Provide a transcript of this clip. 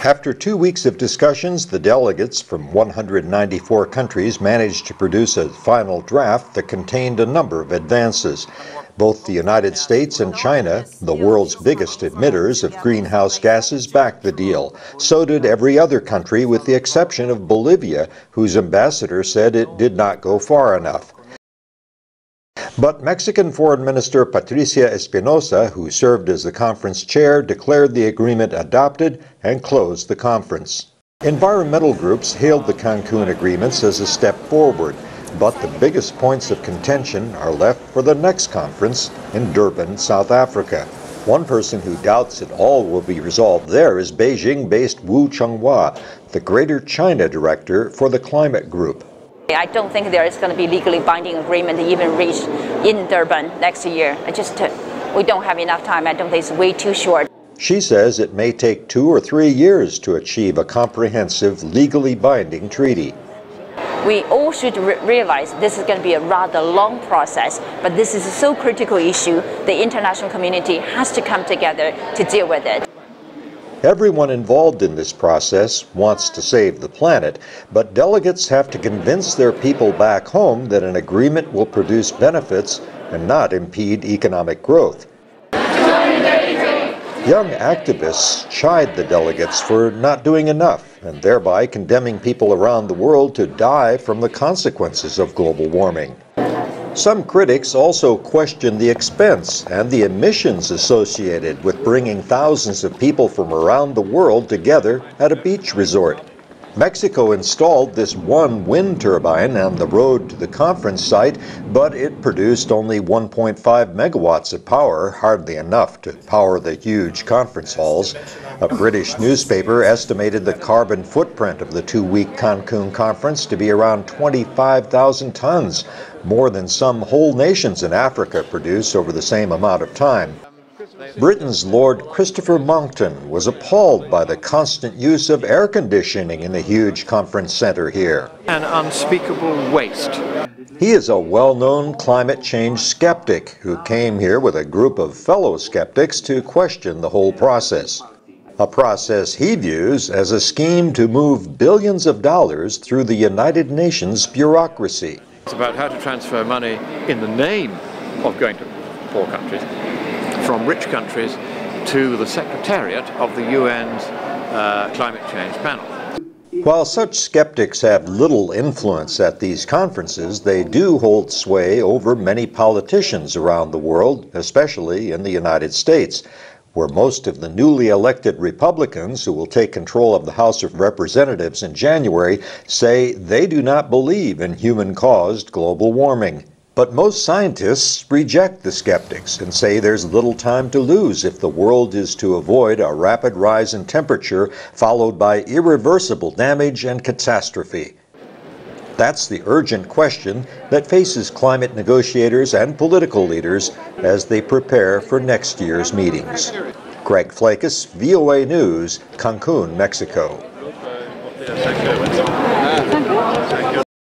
After 2 weeks of discussions, the delegates from 194 countries managed to produce a final draft that contained a number of advances. Both the United States and China, the world's biggest emitters of greenhouse gases, backed the deal. So did every other country, with the exception of Bolivia, whose ambassador said it did not go far enough. But Mexican Foreign Minister Patricia Espinosa, who served as the conference chair, declared the agreement adopted and closed the conference. Environmental groups hailed the Cancun agreements as a step forward, but the biggest points of contention are left for the next conference in Durban, South Africa. One person who doubts it all will be resolved there is Beijing-based Wu Changhua, the Greater China Director for the Climate Group. I don't think there is going to be legally binding agreement even reached in Durban next year. We don't have enough time. I don't think it's way too short. She says it may take 2 or 3 years to achieve a comprehensive, legally binding treaty. We all should realize this is going to be a rather long process, but this is a so critical issue, the international community has to come together to deal with it. Everyone involved in this process wants to save the planet, but delegates have to convince their people back home that an agreement will produce benefits and not impede economic growth. Young activists chide the delegates for not doing enough and thereby condemning people around the world to die from the consequences of global warming. Some critics also question the expense and the emissions associated with bringing thousands of people from around the world together at a beach resort. Mexico installed this one wind turbine on the road to the conference site, but it produced only 1.5 megawatts of power, hardly enough to power the huge conference halls. A British newspaper estimated the carbon footprint of the 2-week Cancun conference to be around 25,000 tons, more than some whole nations in Africa produce over the same amount of time. Britain's Lord Christopher Monckton was appalled by the constant use of air conditioning in the huge conference center here. An unspeakable waste. He is a well-known climate change skeptic who came here with a group of fellow skeptics to question the whole process. A process he views as a scheme to move billions of dollars through the United Nations bureaucracy. It's about how to transfer money in the name of going to poor countries from rich countries to the Secretariat of the UN's Climate Change Panel. While such skeptics have little influence at these conferences, they do hold sway over many politicians around the world, especially in the United States, where most of the newly elected Republicans who will take control of the House of Representatives in January say they do not believe in human-caused global warming. But most scientists reject the skeptics and say there's little time to lose if the world is to avoid a rapid rise in temperature followed by irreversible damage and catastrophe. That's the urgent question that faces climate negotiators and political leaders as they prepare for next year's meetings. Greg Flakus, VOA News, Cancun, Mexico. Thank you.